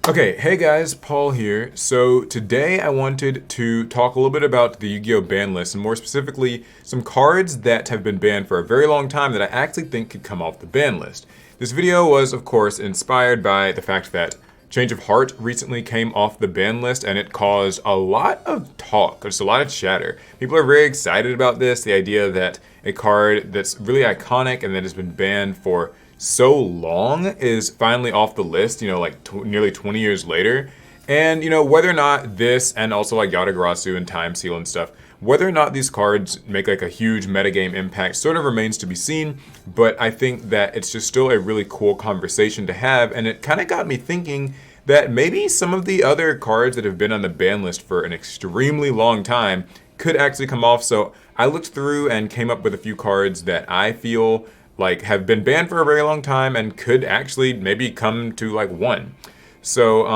Okay, hey guys, Paul here. So today I wanted to talk a little bit about the Yu-Gi-Oh! Ban list, and more specifically, some cards that have been banned for a very long time that I actually think could come off the ban list. This video was, of course, inspired by the fact that Change of Heart recently came off the ban list, and it caused a lot of talk, just a lot of chatter. People are very excited about this, the idea that a card that's really iconic and that has been banned for so long is finally off the list, like nearly 20 years later. And, whether or not this and also like Yatagarasu and Time Seal and stuff, whether or not these cards make like a huge metagame impact sort of remains to be seen, but I think that it's just still a really cool conversation to have, and it kind of got me thinking that maybe some of the other cards that have been on the ban list for an extremely long time could actually come off. So I looked through and came up with a few cards that I feel like have been banned for a very long time and could actually maybe come to like one. So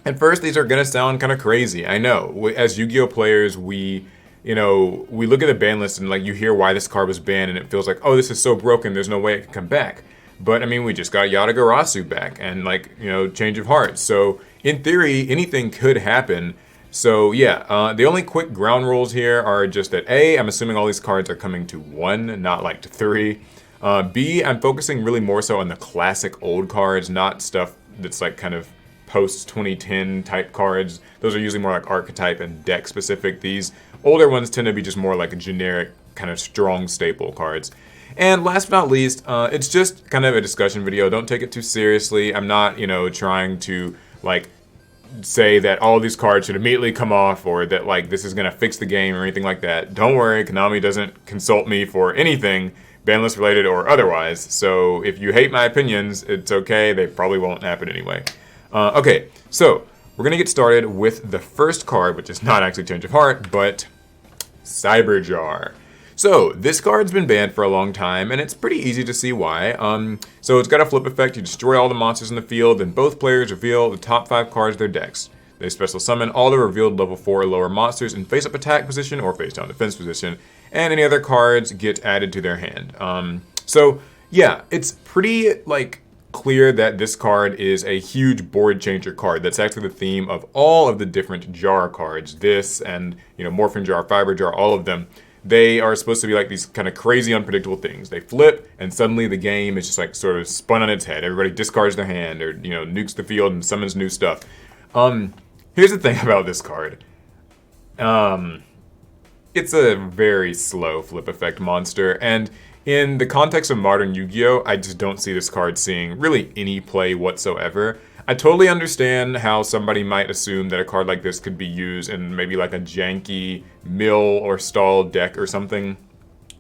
at first these are gonna sound kind of crazy. I know. As Yu-Gi-Oh players, we look at the ban list and like you hear why this card was banned and it feels like, oh, this is so broken, there's no way it can come back. But I mean, we just got Yatagarasu back and like, Change of Heart. So in theory, anything could happen. So yeah, the only quick ground rules here are just that A, I'm assuming all these cards are coming to one, not like to three. B, I'm focusing really more so on the classic old cards, not stuff that's like kind of post 2010 type cards. Those are usually more like archetype and deck specific. These older ones tend to be just more like a generic kind of strong staple cards. And last but not least, it's just kind of a discussion video. Don't take it too seriously. I'm not, trying to like say that all these cards should immediately come off or that like this is gonna fix the game or anything like that. Don't worry, Konami doesn't consult me for anything, banlist related or otherwise. So if you hate my opinions, it's okay. They probably won't happen anyway. Okay, so we're gonna get started with the first card, which is not actually Change of Heart, but Cyberjar. So this card's been banned for a long time, and it's pretty easy to see why. So it's got a flip effect. You destroy all the monsters in the field, then both players reveal the top 5 cards of their decks. They special summon all the revealed level 4 or lower monsters in face-up attack position or face-down defense position, and any other cards get added to their hand. So yeah, it's pretty like clear that this card is a huge board changer card. That's actually the theme of all of the different jar cards. This and Morphin Jar, Fiber Jar, all of them. They are supposed to be like these kind of crazy, unpredictable things. They flip, and suddenly the game is just like sort of spun on its head. Everybody discards their hand, or nukes the field and summons new stuff. Here's the thing about this card. It's a very slow flip effect monster, and in the context of modern Yu-Gi-Oh, I just don't see this card seeing really any play whatsoever. I totally understand how somebody might assume that a card like this could be used in maybe like a janky mill or stall deck or something,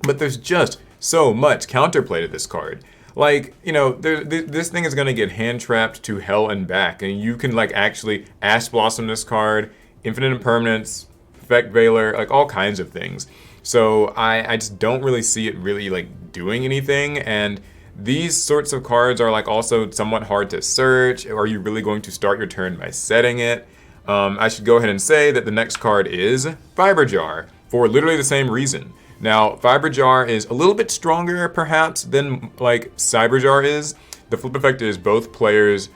but there's just so much counterplay to this card. Like, this thing is going to get hand trapped to hell and back, and you can like actually Ash Blossom this card, Infinite Impermanence, Effect Veiler, like all kinds of things. So I just don't really see it really like doing anything, and these sorts of cards are like also somewhat hard to search. Are you really going to start your turn by setting it? I should go ahead and say that the next card is Fiber Jar for literally the same reason. Now, Fiber Jar is a little bit stronger perhaps than like Cyber Jar is. The flip effect is both players,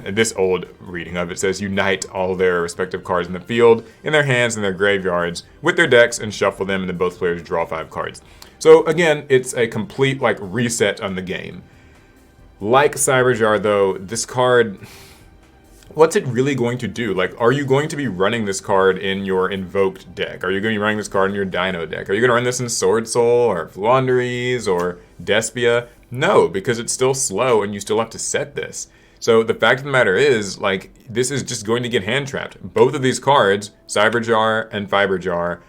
this old reading of it says unite all their respective cards in the field, in their hands and their graveyards, with their decks and shuffle them, and then both players draw 5 cards. So again, it's a complete like reset on the game. Like Cyberjar though, this card, what's it really going to do? Like, are you going to be running this card in your invoked deck? Are you going to be running this card in your Dino deck? Are you going to run this in Sword Soul or Fluanderies or Despia? No, because it's still slow and you still have to set this. So the fact of the matter is, like, this is just going to get hand trapped. Both of these cards, Cyberjar and Fiberjar,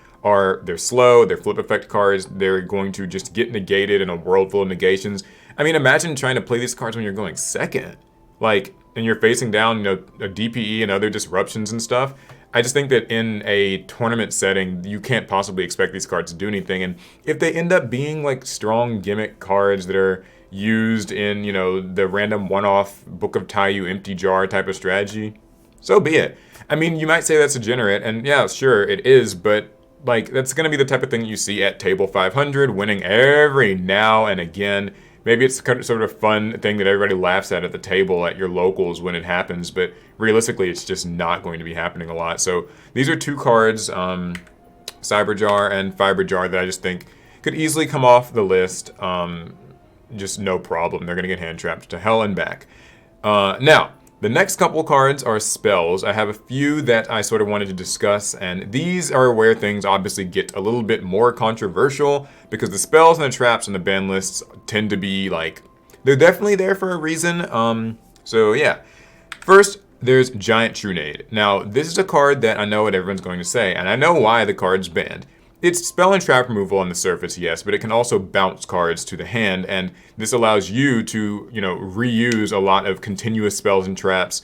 they're slow, they're flip effect cards, they're going to just get negated in a world full of negations. I mean, imagine trying to play these cards when you're going second. Like, and you're facing down, a DPE and other disruptions and stuff. I just think that in a tournament setting, you can't possibly expect these cards to do anything. And if they end up being like strong gimmick cards that are used in, the random one-off Book of Taiyu empty jar type of strategy, so be it. I mean, you might say that's degenerate, and yeah, sure, it is, but like, that's going to be the type of thing you see at table 500, winning every now and again. maybe it's kind of sort of a fun thing that everybody laughs at the table at your locals when it happens, but realistically, it's just not going to be happening a lot. So these are two cards, Cyberjar and Fiberjar, that I just think could easily come off the list. Just no problem. They're going to get hand trapped to hell and back. Now, the next couple cards are spells. I have a few that I sort of wanted to discuss, and these are where things obviously get a little bit more controversial, because the spells and the traps and the ban lists tend to be like, they're definitely there for a reason. So yeah. First, there's Giant Trinade. Now, this is a card that I know what everyone's going to say, and I know why the card's banned. It's spell and trap removal on the surface, yes, but it can also bounce cards to the hand, and this allows you to, reuse a lot of continuous spells and traps.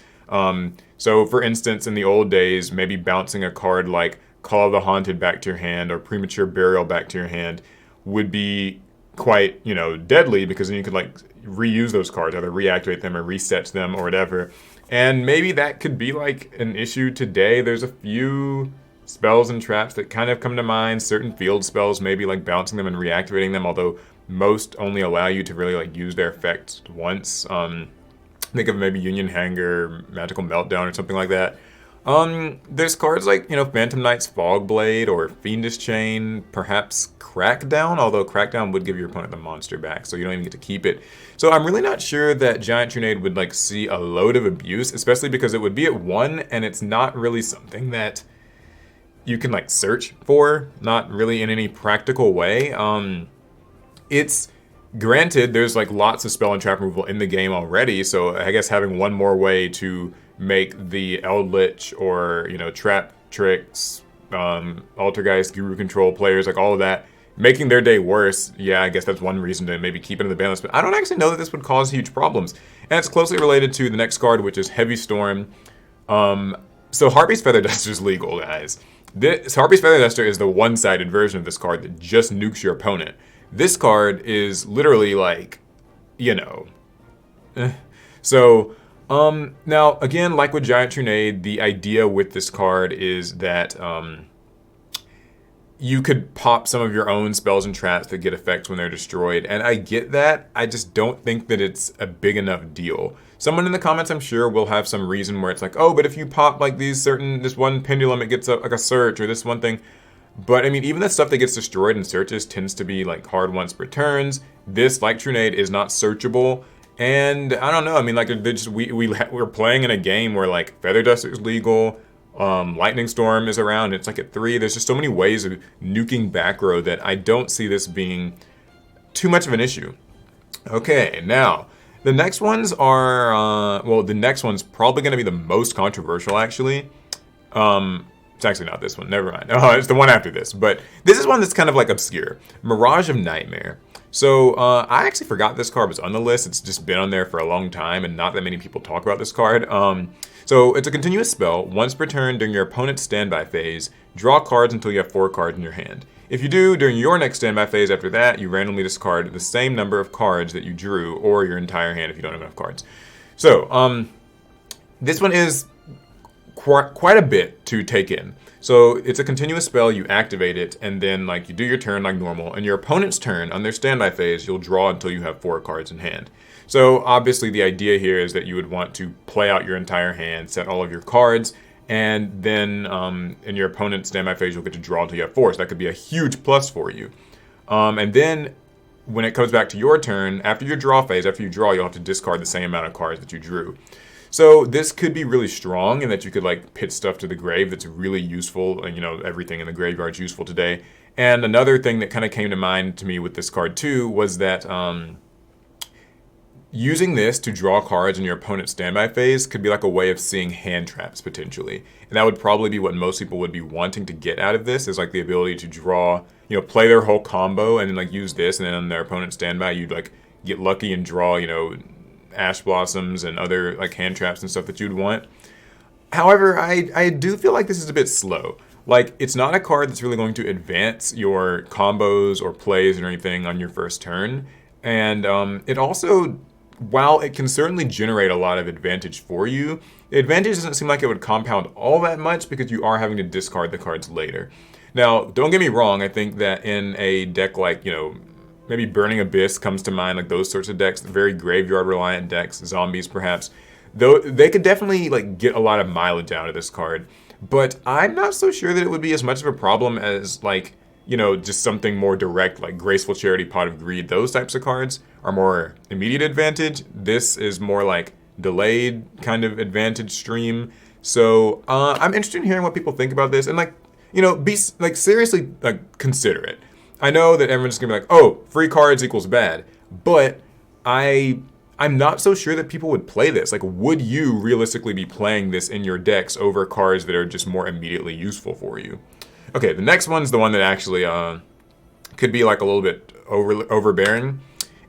So, for instance, in the old days, maybe bouncing a card like Call of the Haunted back to your hand or Premature Burial back to your hand would be quite, deadly, because then you could, reuse those cards, either reactivate them or reset them or whatever. And maybe that could be, an issue today. There's a few spells and traps that kind of come to mind. Certain field spells, maybe bouncing them and reactivating them, although most only allow you to really use their effects once. Think of maybe Union Hanger, Magical Meltdown, or something like that. There's cards like, Phantom Knight's Fogblade or Fiendish Chain, perhaps Crackdown, although Crackdown would give your opponent the monster back, so you don't even get to keep it. So I'm really not sure that Giant Trinade would see a load of abuse, especially because it would be at 1, and it's not really something that you can search for, not really in any practical way. It's granted there's lots of spell and trap removal in the game already, so I guess having one more way to make the Eldritch or Trap Tricks, Altergeist, Guru Control players, all of that, making their day worse, yeah, I guess that's one reason to maybe keep it in the ban list, but I don't actually know that this would cause huge problems. And it's closely related to the next card, which is Heavy Storm. So Harpy's Feather Duster is legal, guys. Harpy's Feather Duster is the one-sided version of this card that just nukes your opponent. This card is literally So, now, again, like with Giant Trinade, the idea with this card is that you could pop some of your own spells and traps that get effects when they're destroyed, and I get that. I just don't think that it's a big enough deal. Someone in the comments, I'm sure, will have some reason where it's oh, but if you pop this one pendulum, it gets a search, or this one thing. But I mean, even the stuff that gets destroyed in searches tends to be hard once per turns. This, like Trinade, is not searchable. And I don't know, I mean, we're playing in a game where Feather Duster is legal, Lightning Storm is around, it's at 3. There's just so many ways of nuking back row that I don't see this being too much of an issue. Okay, now, the next ones are, the next one's probably going to be the most controversial, actually. It's actually not this one, never mind. Oh, it's the one after this, but this is one that's kind of obscure. Mirage of Nightmare. So, I actually forgot this card was on the list. It's just been on there for a long time, and not that many people talk about this card. So, it's a continuous spell. Once per turn during your opponent's standby phase, draw cards until you have 4 cards in your hand. If you do, during your next standby phase after that, you randomly discard the same number of cards that you drew, or your entire hand if you don't have enough cards. So, this one is quite a bit to take in. So it's a continuous spell, you activate it, and then you do your turn like normal, and your opponent's turn, on their standby phase, you'll draw until you have 4 cards in hand. So obviously the idea here is that you would want to play out your entire hand, set all of your cards, and then in your opponent's standby phase, you'll get to draw until you have 4, so that could be a huge plus for you. And then when it comes back to your turn, after your draw phase, after you draw, you'll have to discard the same amount of cards that you drew. So this could be really strong in that you could pit stuff to the grave that's really useful, and everything in the graveyard is useful today. And another thing that kind of came to mind to me with this card too was that using this to draw cards in your opponent's standby phase could be a way of seeing hand traps potentially. And that would probably be what most people would be wanting to get out of this, is the ability to draw, play their whole combo and then use this, and then on their opponent's standby you'd get lucky and draw, Ash Blossoms and other hand traps and stuff that you'd want. However, I do feel this is a bit slow. It's not a card that's really going to advance your combos or plays or anything on your first turn. And it also, while it can certainly generate a lot of advantage for you, the advantage doesn't seem like it would compound all that much because you are having to discard the cards later. Now, don't get me wrong, I think that in a deck maybe Burning Abyss comes to mind, like those sorts of decks, very graveyard reliant decks, zombies perhaps. Though they could definitely like get a lot of mileage out of this card. But I'm not so sure that it would be as much of a problem as like, just something more direct like Graceful Charity, Pot of Greed. Those types of cards are more immediate advantage. This is more like delayed kind of advantage stream. So I'm interested in hearing what people think about this and like, be like seriously like consider it. I know that everyone's just gonna be like, oh, free cards equals bad, but I'm not so sure that people would play this. Like, would you realistically be playing this in your decks over cards that are just more immediately useful for you? Okay, the next one's the one that actually could be like a little bit overbearing, and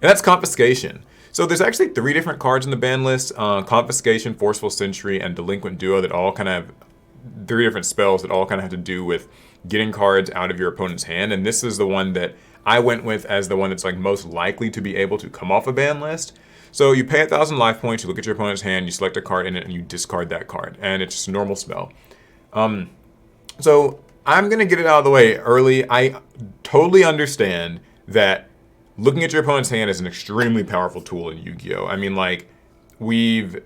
that's Confiscation. So there's actually 3 different cards in the ban list: Confiscation, Forceful Sentry, and Delinquent Duo that all kind of have 3 different spells that all kind of have to do with getting cards out of your opponent's hand. And this is the one that I went with as the one that's like most likely to be able to come off a ban list. So you pay 1,000 life points, you look at your opponent's hand, you select a card in it, and you discard that card. And it's just a normal spell. So I'm going to get it out of the way early. I totally understand that looking at your opponent's hand is an extremely powerful tool in Yu-Gi-Oh! I mean, like, we've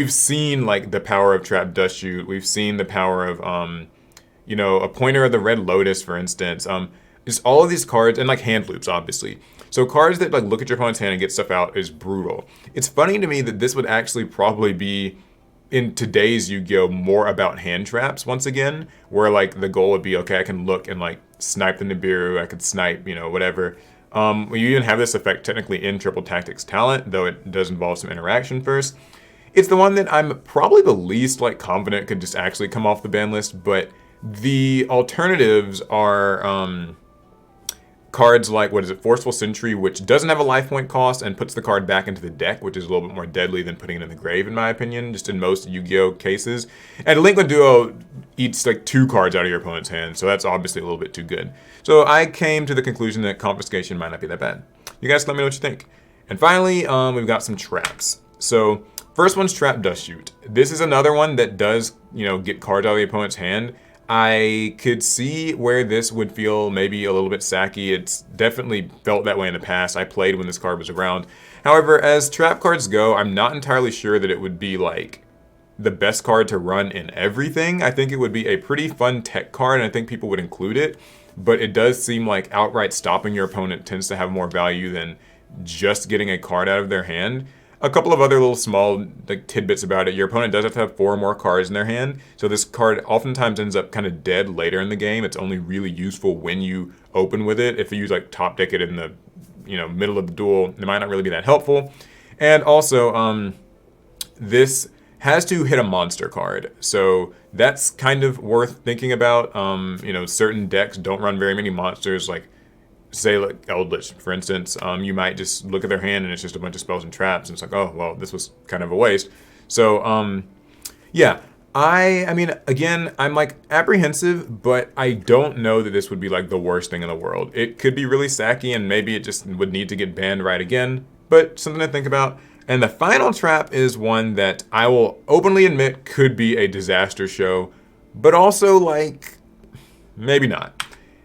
seen, like, the power of Trap Dust Shoot. We've seen the power of, a Pointer of the Red Lotus, for instance. Just all of these cards, and, like, Hand Loops, obviously. So cards that like look at your opponent's hand and get stuff out is brutal. It's funny to me that this would actually probably be in today's Yu-Gi-Oh! More about hand traps once again, where like the goal would be, okay, I can look and like snipe the Nibiru, I could snipe, whatever. We even have this effect technically in Triple Tactics Talent, though it does involve some interaction first. It's the one that I'm probably the least like confident could just actually come off the ban list, but the alternatives are cards like, Forceful Sentry, which doesn't have a life point cost and puts the card back into the deck, which is a little bit more deadly than putting it in the grave, in my opinion, just in most Yu-Gi-Oh! Cases. And Delinquent Duo eats like 2 cards out of your opponent's hand, so that's obviously a little bit too good. So I came to the conclusion that Confiscation might not be that bad. You guys let me know what you think. And finally, we've got some traps. So first one's Trap Dust Shoot. This is another one that does, get cards out of the opponent's hand. I could see where this would feel maybe a little bit sacky. It's definitely felt that way in the past. I played when this card was around. However, as trap cards go, I'm not entirely sure that it would be like the best card to run in everything. I think it would be a pretty fun tech card, and I think people would include it. But it does seem like outright stopping your opponent tends to have more value than just getting a card out of their hand. A couple of other little small like tidbits about it. Your opponent does have to have 4 more cards in their hand, so this card oftentimes ends up kind of dead later in the game. It's only really useful when you open with it. If you use like top deck it in the middle of the duel, it might not really be that helpful. And also, this has to hit a monster card, so that's kind of worth thinking about. Certain decks don't run very many monsters, like say like Eldritch, for instance. You might just look at their hand and it's just a bunch of spells and traps, and it's like, oh, well, this was kind of a waste. So, yeah. I mean, again, I'm like apprehensive, but I don't know that this would be like the worst thing in the world. It could be really sacky, and maybe it just would need to get banned right again, but something to think about. And the final trap is one that I will openly admit could be a disaster show, but also like, maybe not.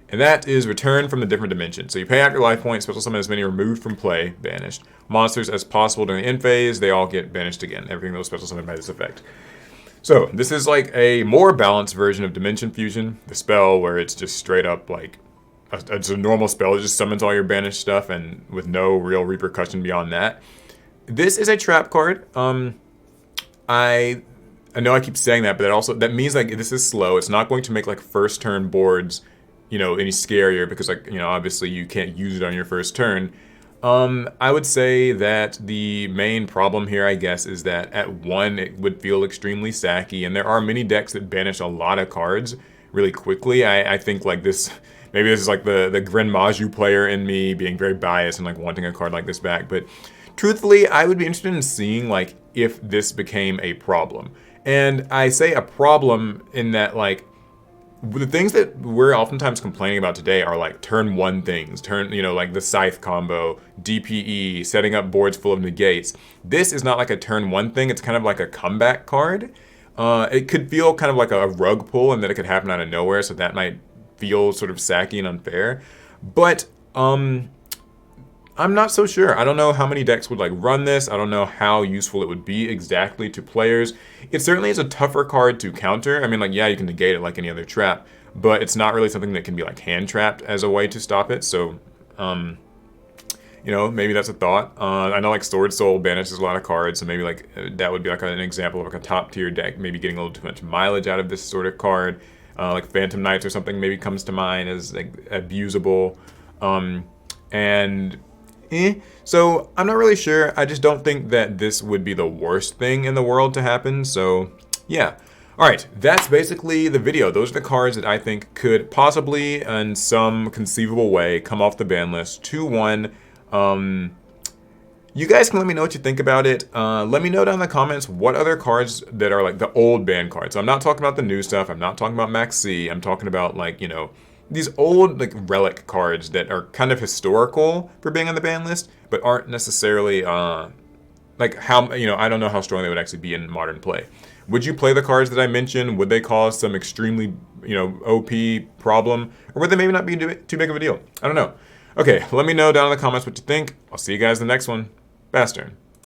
And that is Return from the Different Dimension. So you pay out your life points, special summon as many removed from play, banished. Monsters as possible during the end phase, they all get banished again. Everything that was special summoned by this effect. So this is like a more balanced version of Dimension Fusion, the spell where it's just straight up like, it's a normal spell. It just summons all your banished stuff and with no real repercussion beyond that. This is a trap card. I know I keep saying that, but that means like this is slow. It's not going to make like first turn boards any scarier, because like, obviously you can't use it on your first turn. I would say that the main problem here, I guess, is that at 1, it would feel extremely sacky, and there are many decks that banish a lot of cards really quickly. I think like this, maybe this is like the Gren Maju player in me being very biased and like wanting a card like this back, but truthfully, I would be interested in seeing like if this became a problem. And I say a problem in that like, the things that we're oftentimes complaining about today are like turn 1 things, like the Scythe combo, DPE, setting up boards full of negates. This is not like a turn 1 thing, it's kind of like a comeback card. It could feel kind of like a rug pull, and that it could happen out of nowhere, so that might feel sort of sacky and unfair. But I'm not so sure. I don't know how many decks would like run this. I don't know how useful it would be exactly to players. It certainly is a tougher card to counter. I mean, like, yeah, you can negate it like any other trap, but it's not really something that can be like hand trapped as a way to stop it. So, you know, maybe that's a thought. I know like Sword Soul banishes a lot of cards, so maybe like that would be like an example of like a top tier deck, maybe getting a little too much mileage out of this sort of card. Like Phantom Knights or something maybe comes to mind as like abusable. So I'm not really sure. I just don't think that this would be the worst thing in the world to happen. So yeah. All right, that's basically the video. Those are the cards that I think could possibly, in some conceivable way, come off the ban list. 2-1. You guys can let me know what you think about it. Let me know down in the comments what other cards that are like the old ban cards. So I'm not talking about the new stuff. I'm not talking about Max C. I'm talking about like, you know, these old like relic cards that are kind of historical for being on the ban list, but aren't necessarily like how, you know, I don't know how strong they would actually be in modern play. Would you play the cards that I mentioned? Would they cause some extremely, you know, OP problem? Or would they maybe not be too big of a deal? I don't know. Okay, let me know down in the comments what you think. I'll see you guys in the next one. Bastard.